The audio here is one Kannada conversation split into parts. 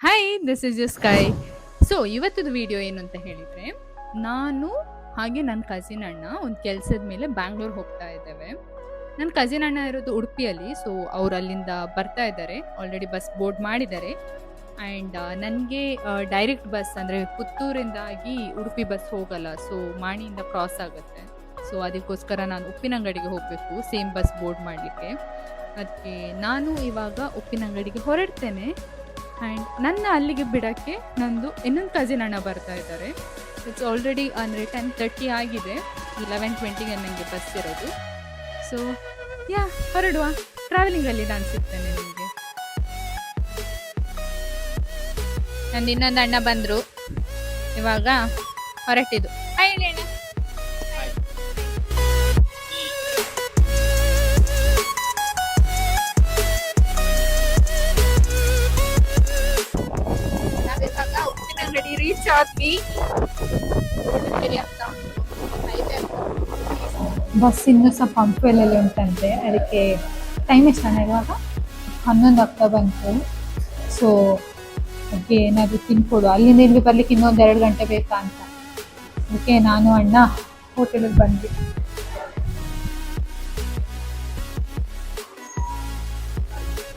Hi this is just sky. So ಇವತ್ತದ ವಿಡಿಯೋ ಏನು ಅಂತ ಹೇಳಿದರೆ, ನಾನು ಹಾಗೆ ನನ್ನ ಕಸಿನ್ ಅಣ್ಣ ಒಂದು ಕೆಲಸದ ಮೇಲೆ ಬ್ಯಾಂಗ್ಳೂರ್ ಹೋಗ್ತಾ ಇದ್ದೇವೆ. ನನ್ನ ಕಸಿನ್ ಅಣ್ಣ ಇರೋದು ಉಡುಪಿಯಲ್ಲಿ. ಸೊ ಅವ್ರು ಅಲ್ಲಿಂದ ಬರ್ತಾ ಇದ್ದಾರೆ, ಆಲ್ರೆಡಿ ಬಸ್ ಬೋರ್ಡ್ ಮಾಡಿದ್ದಾರೆ. ಆ್ಯಂಡ್ ನನಗೆ ಡೈರೆಕ್ಟ್ ಬಸ್ ಅಂದರೆ ಪುತ್ತೂರಿಂದಾಗಿ ಉಡುಪಿ ಬಸ್ ಹೋಗಲ್ಲ, ಸೊ ಮಾಣಿಯಿಂದ ಕ್ರಾಸ್ ಆಗುತ್ತೆ. ಸೊ ಅದಕ್ಕೋಸ್ಕರ ನಾನು ಉಪ್ಪಿನಂಗಡಿಗೆ ಹೋಗಬೇಕು ಸೇಮ್ ಬಸ್ ಬೋರ್ಡ್ ಮಾಡಲಿಕ್ಕೆ. ಅದಕ್ಕೆ ನಾನು ಇವಾಗ ಉಪ್ಪಿನಂಗಡಿಗೆ ಹೊರಡ್ತೇನೆ. ಆ್ಯಂಡ್ ನನ್ನ ಅಲ್ಲಿಗೆ ಬಿಡೋಕ್ಕೆ ನಂದು ಇನ್ನೊಂದು ಕಸಿನ್ ಅಣ್ಣ ಬರ್ತಾ ಇದ್ದಾರೆ. ಇಟ್ಸ್ ಆಲ್ರೆಡಿ ಅಂದರೆ 10:30 ಆಗಿದೆ. 11:20ಗೆ ನನಗೆ ಬಸ್ ಇರೋದು. ಸೊ ಹೊರಡುವ. ಟ್ರಾವೆಲಿಂಗಲ್ಲಿ ನಾನು ಸಿಗ್ತೇನೆ ನಿಮಗೆ. ನಂದು ಇನ್ನೊಂದು ಅಣ್ಣ ಬಂದರು, ಇವಾಗ ಹೊರಟಿದ್ದು. ಹೇಳಿ ಅಣ್ಣ. ಉಪ್ಪಿನಂಗಡಿ ರೀಚ್ ಆದ್ವಿ. ಬಸ್ ಇನ್ನೂ ಸ್ವಲ್ಪ ಹಂಪುವೆಲ್ಲಲ್ಲಿ ಉಂಟಂತೆ, ಅದಕ್ಕೆ ಟೈಮ್ ಎಷ್ಟು ಅಣ್ಣ ಇವಾಗ? 11 ಆಗ್ತಾ ಬಂತು. ಸೊ ಅದಕ್ಕೆ ಏನಾದರೂ ತಿನ್ಕೊಡು, ಅಲ್ಲಿಂದ ಇಲ್ಲಿ ಬರ್ಲಿಕ್ಕೆ ಇನ್ನೊಂದು 2 ಗಂಟೆ ಬೇಕಾ ಅಂತ. ಅದಕ್ಕೆ ನಾನು ಅಣ್ಣ ಹೋಟೆಲಿಗೆ ಬಂದ್ವಿ.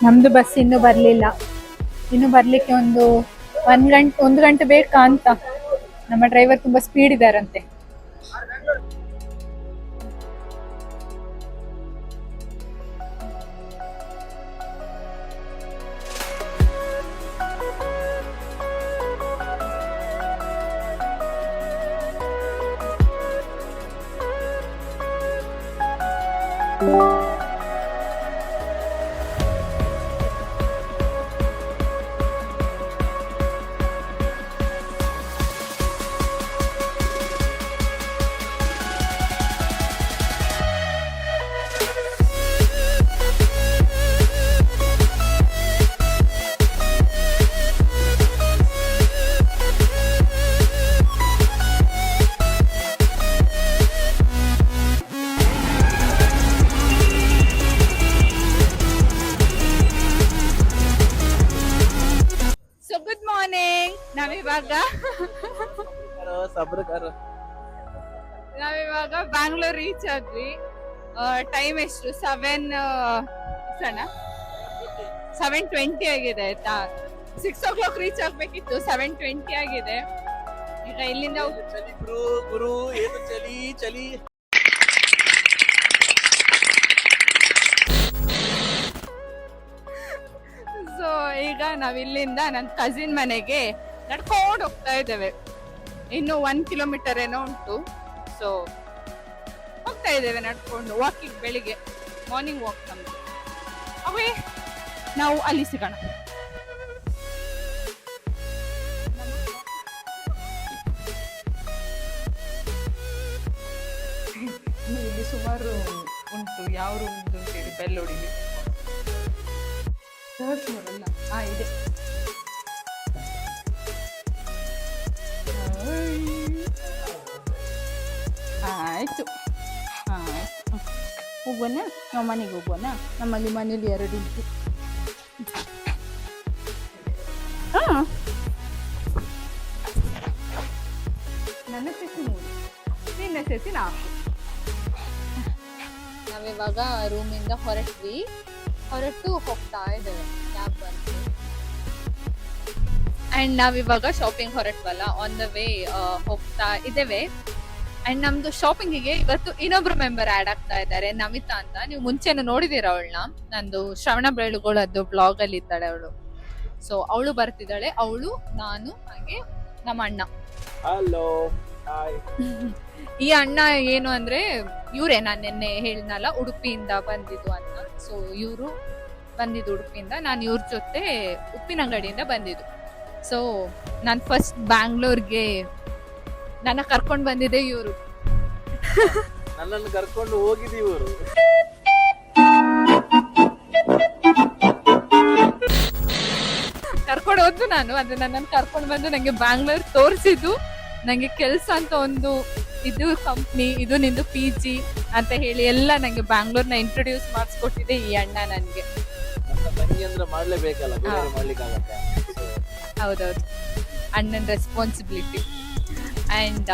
ನಮ್ಮದು ಬಸ್ ಇನ್ನೂ ಬರಲಿಲ್ಲ. ಇನ್ನೂ ಬರಲಿಕ್ಕೆ ಒಂದು 1 ಗಂಟೆ ಬೇಕಾ ಅಂತ. ನಮ್ಮ ಡ್ರೈವರ್ ತುಂಬ ಸ್ಪೀಡ್ ಇದ್ದಾರಂತೆ. ನಾವಿವಾಗ ಬ್ಯಾಂಗ್ಳೂರ್ ರೀಚ್ ಆದ್ವಿ. ಟೈಮ್ ಎಷ್ಟು? 7:20 ಆಗಿದೆ ಆಯ್ತಾ. 6 o'clock ರೀಚ್ ಆಗ್ಬೇಕಿತ್ತು, 7:20 ಆಗಿದೆ. ಈಗ ಇಲ್ಲಿಂದ ಸೊ ಈಗ ನಾವಿಲ್ಲಿಂದ ನನ್ನ ಕಸಿನ್ ಮನೆಗೆ ನಡ್ಕೊಂಡು ಹೋಗ್ತಾ ಇದ್ದೇವೆ. ಇನ್ನು 1 ಕಿಲೋಮೀಟರ್ ಏನೋ ಉಂಟು. ಸೊ ಹೋಗ್ತಾ ಇದ್ದೇವೆ ನಡ್ಕೊಂಡು, ವಾಕಿಂಗ್. ಬೆಳಿಗ್ಗೆ ಮಾರ್ನಿಂಗ್ ವಾಕ್ ನಮ್ದು. ಅವೇ ನಾವು ಅಲ್ಲಿ ಸಿಗೋಣ. ಇಲ್ಲಿ ಸುಮಾರು ಉಂಟು. ಯಾವ ರೂಮ್ ಅಂತೇಳಿ ಬೆಲ್ ಹೊಡಿಲಿ. ಥರ್ಡ್ ಫ್ಲೋರ್ ಅಲ್ಲ, ಇದೆ. ಆಯ್ತು ಹೋಗೋಣ. ನಾವು ಮನೆಗೆ ಹೋಗೋಣ. ನಮ್ಮಲ್ಲಿ ಮನೇಲಿ 2 ಉಂಟು. ನನ್ನ ಸೆಸಿ 3, ನಿನ್ನ ಸೆಸಿ 4. ನಾವಿವಾಗ ರೂಮಿಂದ ಹೊರಟು ಹೋಗ್ತಾ ಇದ್ದೇವೆ. ಕ್ಯಾಬ್ ಬಂತು. ಆ್ಯಂಡ್ ನಾವಿವಾಗ ಶಾಪಿಂಗ್ ಹೊರಟ್ವಲ್ಲ, ಆನ್ ದ ವೇ ಹೋಗ್ತಾ ಇದ್ದೇವೆ. ಆ್ಯಂಡ್ ನಮ್ದು ಶಾಪಿಂಗಿಗೆ ಇವತ್ತು ಇನ್ನೊಬ್ರು ಮೆಂಬರ್ ಆ್ಯಡ್ ಆಗ್ತಾ ಇದ್ದಾರೆ, ನಮಿತಾ ಅಂತ. ನೀವು ಮುಂಚೆನೂ ನೋಡಿದ್ದೀರ ಅವಳನ್ನ, ನಂದು ಶ್ರವಣ ಬೆಳಗೊಳದ್ದು ಬ್ಲಾಗ್ ಅಲ್ಲಿ ಇದ್ದಾಳೆ ಅವಳು. ಸೊ ಅವಳು ಬರ್ತಿದ್ದಾಳೆ. ಅವಳು, ನಾನು, ಹಾಗೆ ನಮ್ಮ ಅಣ್ಣ. ಹಲೋ. ಈ ಅಣ್ಣ ಏನು ಅಂದ್ರೆ, ಇವರೇ ನಾನು ನಿನ್ನೆ ಹೇಳಿದ್ನಲ್ಲ ಉಡುಪಿಯಿಂದ ಬಂದಿದ್ದು ಅಂತ. ಸೊ ಇವರು ಬಂದಿದ್ದು ಉಡುಪಿಯಿಂದ, ನಾನು ಇವ್ರ ಜೊತೆ ಉಪ್ಪಿನಂಗಡಿಯಿಂದ ಬಂದಿದ್ದು. ಸೊ ನಾನು ಫಸ್ಟ್ ಬ್ಯಾಂಗ್ಳೂರ್ಗೆ ನನ್ನ ಕರ್ಕೊಂಡು ಬಂದಿದೆ ಇವರು. ನನ್ನನ್ನು ಕರ್ಕೊಂಡು ಹೋಗಿದ್ದು ಇವರು. ಕರ್ಕೊಂಡು ಹೋದ್ದು ನಾನು. ಅದು ನನ್ನನ್ನು ಕರ್ಕೊಂಡು ಬಂದು ನನಗೆ ಬ್ಯಾಂಗ್ಳೂರ್ ತೋರಿಸಿದ್ದು. ನನಗೆ ಕೆಲಸ ಅಂತ ಒಂದು ಇದು ಕಂಪ್ನಿ, ಇದು ನಿಂದು PG ಅಂತ ಹೇಳಿ ಎಲ್ಲ ನಂಗೆ ಬ್ಯಾಂಗ್ಳೂರ್ನ ಇಂಟ್ರೊಡ್ಯೂಸ್ ಮಾಡಿಸ್ಕೊಟ್ಟಿದೆ ಈ ಅಣ್ಣ ನನಗೆ. ತಂಗಿ ಅಂದ್ರೆ ಮಾಡ್ಲೇಬೇಕಲ್ಲ, ಬೇರೆ ಮಾಡ್ಲಿಕ್ಕಾಗತ್ತೆ. ಹೌದೌದು, ಅಣ್ಣನ ರೆಸ್ಪಾನ್ಸಿಬಿಲಿಟಿ. ಆ್ಯಂಡ್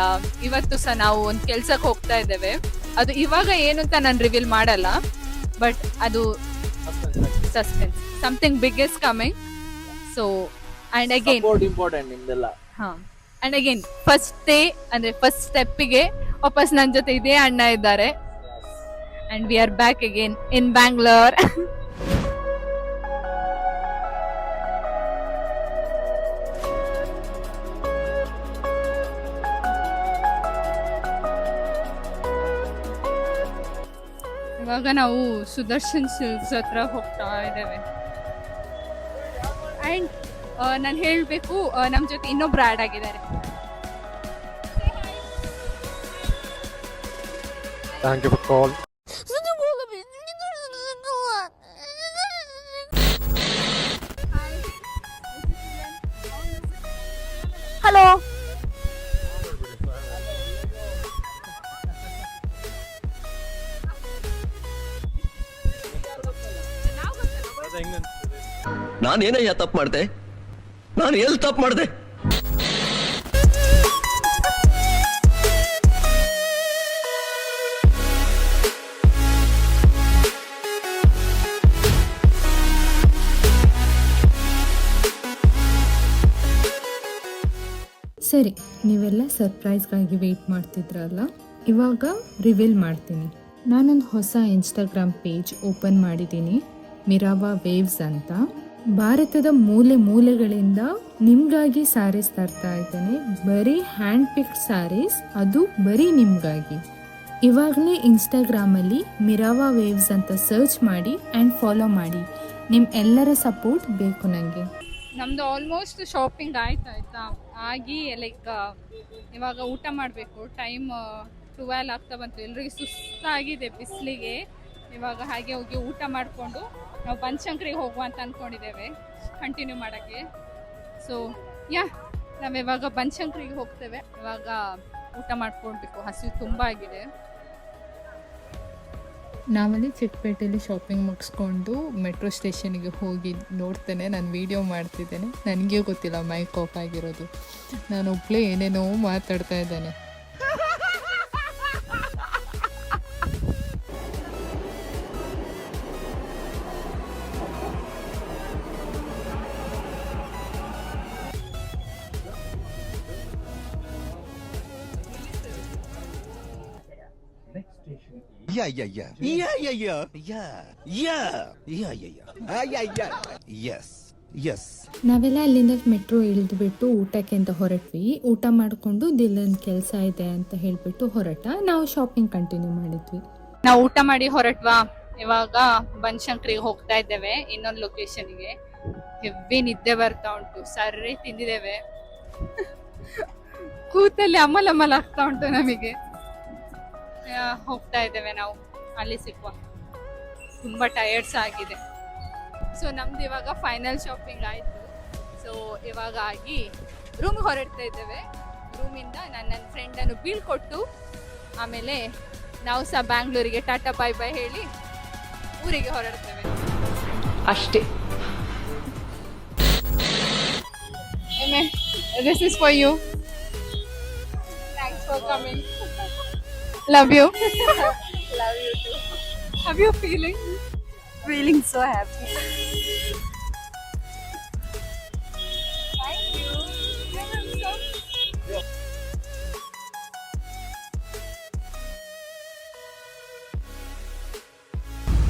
ಇವತ್ತು ಸಹ ನಾವು ಒಂದು ಕೆಲ್ಸಕ್ಕೆ ಹೋಗ್ತಾ ಇದ್ದೇವೆ. ಅದು ಇವಾಗ ಏನು ಅಂತ ನಾನು ರಿವೀಲ್ ಮಾಡಲ್ಲ, ಬಟ್ ಅದು suspense. Something big is coming. So and again important ನಿಮ್ದೆಲ್ಲ. ಅಂಡ್ ಅಗೇನ್ ಫಸ್ಟ್ ಡೇ ಅಂದ್ರೆ ಫಸ್ಟ್ ಸ್ಟೆಪ್ಪಿಗೆ ವಾಪಸ್ ನನ್ನ ಜೊತೆ ಇದೇ ಅಣ್ಣ ಇದ್ದಾರೆ. And we are back again in Bangalore. ಇವಾಗ ನಾವು ಸುದರ್ಶನ್ ಸಿಲ್ಕ್ಸ್ ಹತ್ರ ಹೋಗ್ತಾ ಇದ್ದೇವೆ. ಅಂಡ್ ನಾನು ಹೇಳಬೇಕು, ನಮ್ಮ ಜೊತೆ ಇನ್ನೊಬ್ರು ಆ್ಯಡ್ ಆಗಿದ್ದಾರೆ. Thank you for call. Hello. ನಾನೇನಯ್ಯ ತಪ್ಪು ಮಾಡ್ದೆ? ನಾನು ಎಲ್ಲಿ ತಪ್ಪು ಮಾಡ್ದೆ? ಸರಿ, ನೀವೆಲ್ಲ ಸರ್ಪ್ರೈಸ್ಗಾಗಿ ವೆಯ್ಟ್ ಮಾಡ್ತಿದ್ರಲ್ಲ, ಇವಾಗ ರಿವೀಲ್ ಮಾಡ್ತೀನಿ. ನಾನೊಂದು ಹೊಸ ಇನ್ಸ್ಟಾಗ್ರಾಮ್ ಪೇಜ್ ಓಪನ್ ಮಾಡಿದ್ದೀನಿ, ಮಿರಾವಾ ವೇವ್ಸ್ ಅಂತ. ಭಾರತದ ಮೂಲೆ ಮೂಲೆಗಳಿಂದ ನಿಮ್ಗಾಗಿ ಸ್ಯಾರೀಸ್ ತರ್ತಾ ಇದ್ದೇನೆ. ಬರೀ ಹ್ಯಾಂಡ್ ಪಿಕ್ಡ್ ಸ್ಯಾರೀಸ್, ಅದು ಬರೀ ನಿಮ್ಗಾಗಿ. ಇವಾಗಲೇ ಇನ್ಸ್ಟಾಗ್ರಾಮಲ್ಲಿ ಮಿರಾವಾ ವೇವ್ಸ್ ಅಂತ ಸರ್ಚ್ ಮಾಡಿ ಆ್ಯಂಡ್ ಫಾಲೋ ಮಾಡಿ. ನಿಮ್ಮ ಎಲ್ಲರ ಸಪೋರ್ಟ್ ಬೇಕು ನನಗೆ. ನಮ್ದು ಆಲ್ಮೋಸ್ಟ್ ಶಾಪಿಂಗ್ ಆಯ್ತಾ ಆಗಿ ಲೈಕ್ ಇವಾಗ ಊಟ ಮಾಡಬೇಕು. ಟೈಮ್ 12 ಆಗ್ತಾ ಬಂತು. ಎಲ್ರಿಗೂ ಸುಸ್ತಾಗಿದೆ ಬಿಸಿಲಿಗೆ. ಇವಾಗ ಹಾಗೆ ಹೋಗಿ ಊಟ ಮಾಡಿಕೊಂಡು ನಾವು ಬನಶಂಕರಿಗೆ ಹೋಗುವ ಅಂತ ಅಂದ್ಕೊಂಡಿದ್ದೇವೆ, ಕಂಟಿನ್ಯೂ ಮಾಡೋಕ್ಕೆ. ಸೊ ನಾವಿವಾಗ ಬನಶಂಕರಿಗೆ ಹೋಗ್ತೇವೆ. ಇವಾಗ ಊಟ ಮಾಡ್ಕೊಳ್ಬೇಕು, ಹಸಿವು ತುಂಬ ಆಗಿದೆ. ನಾವಲ್ಲಿ ಚಿಕ್ಕಪೇಟೆಯಲ್ಲಿ ಶಾಪಿಂಗ್ ಮುಗಿಸ್ಕೊಂಡು ಮೆಟ್ರೋ ಸ್ಟೇಷನ್ಗೆ ಹೋಗಿ ನೋಡ್ತೇನೆ. ನಾನು ವೀಡಿಯೋ ಮಾಡ್ತಿದ್ದೇನೆ, ನನಗೆ ಗೊತ್ತಿಲ್ಲ ಮೈಕ್ ಆಫ್ ಆಗಿರೋದು. ನಾನು ಒಬ್ಬಳೇ ಏನೇನೋ ಮಾತಾಡ್ತಾ ಇದ್ದೇನೆ. ನಾವೆಲ್ಲ ಅಲ್ಲಿಂದ ಮೆಟ್ರೋ ಇಳಿದ್ಬಿಟ್ಟು ಊಟಕ್ಕೆ ಅಂತ ಹೊರಟ್ವಿ. ಊಟ ಮಾಡಿಕೊಂಡು ದಿಲ್ಲನ್ ಕೆಲಸ ಇದೆ ಅಂತ ಹೇಳ್ಬಿಟ್ಟು ಹೊರಟ. ನಾವು ಶಾಪಿಂಗ್ ಕಂಟಿನ್ಯೂ ಮಾಡಿದ್ವಿ. ನಾವು ಊಟ ಮಾಡಿ ಹೊರಟ್ವಾ. ಇವಾಗ ಬನಶಂಕರಿಗೆ ಹೋಗ್ತಾ ಇದ್ದೇವೆ, ಇನ್ನೊಂದು ಲೊಕೇಶನ್ಗೆ. ಹೆವಿ ನಿದ್ದೆ ಬರ್ತಾ ಉಂಟು, ಸರ್ರಿ ತಿಂದಿದ್ದೇವೆ. ಕೂತಲ್ಲಿ ಅಮಲ್ ಆಗ್ತಾ ಉಂಟು ನಮಗೆ. ಹೋಗ್ತಾ ಇದ್ದೇವೆ ನಾವು, ಅಲ್ಲಿ ಸಿಕ್ಕುವ. ತುಂಬ ಟಯರ್ಡ್ಸ್ ಆಗಿದೆ. ಸೊ ನಮ್ದು ಇವಾಗ ಫೈನಲ್ ಶಾಪಿಂಗ್ ಆಯಿತು. ಸೊ ಇವಾಗ ಆಗಿ ರೂಮಿಗೆ ಹೊರಡ್ತಾ ಇದ್ದೇವೆ. ರೂಮಿಂದ ನನ್ನ ಫ್ರೆಂಡನ್ನು ಬೀಳ್ಕೊಟ್ಟು ಆಮೇಲೆ ನಾವು ಸಹ ಬ್ಯಾಂಗ್ಳೂರಿಗೆ ಟಾಟಾ ಬಾಯ್ ಬಾಯ್ ಹೇಳಿ ಊರಿಗೆ ಹೊರಡ್ತೇವೆ ಅಷ್ಟೇ. This is for you. Thanks for coming. Love you. Love you too. How are you feeling? Feeling so happy. Thank you.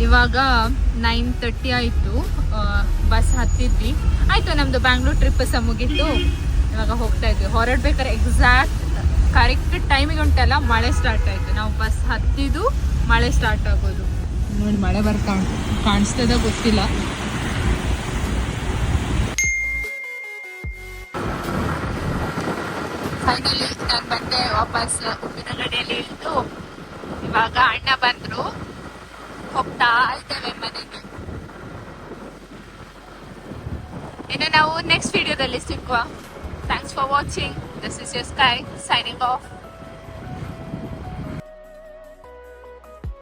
ಇವಾಗ 9:30 ಆಯಿತು. ಬಸ್ ಹತ್ತಿದ್ವಿ. ಆಯಿತು, ನಮ್ಮದು ಬ್ಯಾಂಗ್ಳೂರ್ ಟ್ರಿಪ್ ಸಹ ಮುಗೀತು. ಇವಾಗ ಹೋಗ್ತಾ ಇದ್ವಿ. ಹೊರಡ್ಬೇಕಾದ್ರೆ ಎಕ್ಸಾಕ್ಟ್ ಕರೆಕ್ಟ್ ಟೈಮಿಗೆ ಉಂಟಲ್ಲ ಮಳೆ ಸ್ಟಾರ್ಟ್ ಆಯಿತು. ನಾವು ಬಸ್ ಹತ್ತಿದ್ದು ಮಳೆ ಸ್ಟಾರ್ಟ್ ಆಗೋದು ನೋಡಿ. ಮಳೆ ಬರ್ತಾ ಉಂಟು, ಕಾಣಿಸ್ತದ ಗೊತ್ತಿಲ್ಲ. ಫೈನಲಿ ನಾನು ಬಂದೆ ವಾಪಸ್ ಉಪ್ಪಿನಗಡಿಯಲ್ಲಿ ಇಳಿದು. ಇವಾಗ ಅಣ್ಣ ಬಂದರು, ಹೋಗ್ತಾ ಇದ್ದೇವೆ ಮನೆಗೆ. ಇನ್ನು ನಾವು ನೆಕ್ಸ್ಟ್ ವಿಡಿಯೋದಲ್ಲಿ ಸಿಕ್ಕುವ. Thanks for watching. This is your Sky signing off.